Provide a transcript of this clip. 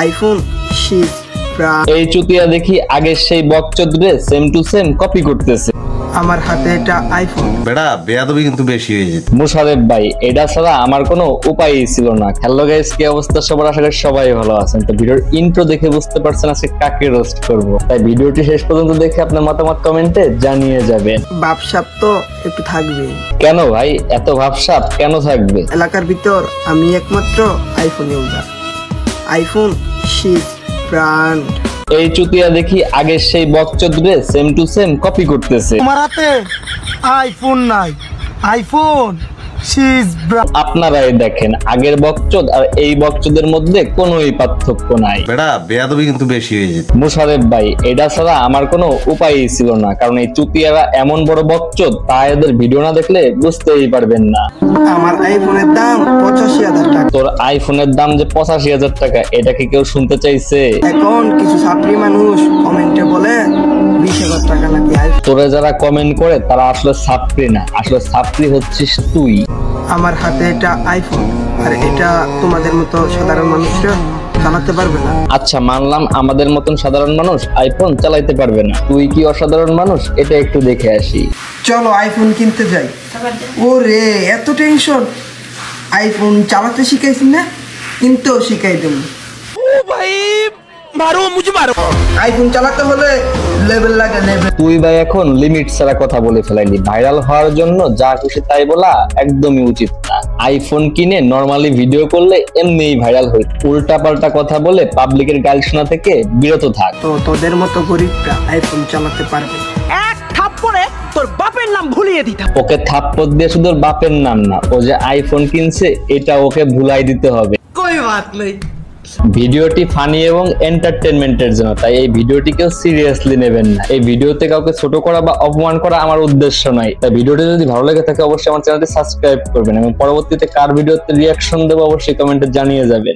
IPhone 6 brand. এই চুতিয়া দেখি আগের সেই বকচোদরে সেম টু সেম কপি করতেছে। আমার হাতে এটা আইফোন। বেটা বেয়াদবি কিন্তু বেশি হয়ে যেত। মুশারফ ভাই, এটা ছাড়া আমার কোনো উপায়ই ছিল না। হ্যালো গাইস, কি অবস্থা সবার? আশা করি সবাই ভালো আছেন। তো ভিডিওর ইন্ট্রো দেখে বুঝতে পারছেন আজকে কাকে রোস্ট করব, তাই ভিডিওটি শেষ পর্যন্ত দেখে আপনার মতামত কমেন্টে জানিয়ে যাবেন। ভাবসাব তো একটু থাকবে। কেন ভাই এত ভাবসাব কেন থাকবে? এলাকার ভিতর আমি একমাত্র আইফোন ইউজার। IPhone 6 brand. এই চুতিয়া দেখি আগের সেই বকচোদরে সেম টু সেম কপি করতেছে। আমার হাতে আইফোন নাই, আইফোন 6 ব্র্যান্ড। আপনারাই দেখেন, আগের বকচোদ আর এই বকচোদের মধ্যে কোনোই পার্থক্য নাই। বেটা বেয়াদবি কিন্তু বেশি হয়ে যেত। মুশারফ ভাই, এটা ছাড়া আমার কোনো উপায়ই ছিল না, কারণ এই চুতিয়ারা এমন বড় বকচোদ, তা এদের ভিডিও না দেখলে বুঝতেই পারবেন না। আমার আইফোনের দাম 85,000 টাকা। তোর আইফোনের দাম যে 85,000 টাকা, এটা কি কেউ শুনতে চাইছে? এখন কিছু ছাত্রী মানুষ কমেন্টে বলে 20,000 টাকা নাকি আইফোন। তোরে যারা কমেন্ট করে তারা আসলে ছাত্রী না, আসলে ছাত্রী হচ্ছিস তুই। আমার হাতে এটা আইফোন, আর এটা তোমাদের মতো সাধারণ মানুষরা চালাতে পারবে না। আচ্ছা মানলাম, আমাদের মতন সাধারণ মানুষ আইফোন চালাইতে পারবে না, তুই কি অসাধারণ মানুষ? এটা একটু দেখে আসি। চলো আইফোন কিনতে যাই। ওরে এত টেনশন, আইফোন চালাতে শিখাইছি না, কিনতেও শিখাই দেবো। আইফোন চালাতে হলে লেভেল লাগে, লেভেল। তুই ভাই এখন লিমিট ছাড়া কথা বলে ফেলাইলি। ভাইরাল হওয়ার জন্য যা খুশি তাই বলা একদমই উচিত না। আইফোন কিনে নরমালি ভিডিও করলে এমনিই ভাইরাল হই, উল্টা পাল্টা কথা বলে পাবলিকের গাল শোনা থেকে বিরত থাক। তো তোদের মতো গরিবরা আইফোন চালাতে পারবে। এক থাপ্পড়ে তোর বাপের নাম ভুলিয়ে দিতাম। ওকে থাপ্পড় দিয়ে শুধু ওর বাপের নাম না, ও যে আইফোন কিনছে এটা ওকে ভুলাই দিতে হবে। কোই বাত নেই। ভিডিওটি ফানি এবং এন্টারটেনমেন্টের জন্য, তাই এই ভিডিওটি কেউ সিরিয়াসলি নেবেন না। এই ভিডিওতে কাউকে ছোট করা বা অপমান করা আমার উদ্দেশ্য নয়। তাই ভিডিওটি যদি ভালো লেগে থাকে অবশ্যই আমার চ্যানেলটি সাবস্ক্রাইব করবেন এবং পরবর্তীতে কার ভিডিওতে রিয়াকশন দেবো অবশ্যই কমেন্টে জানিয়ে যাবেন।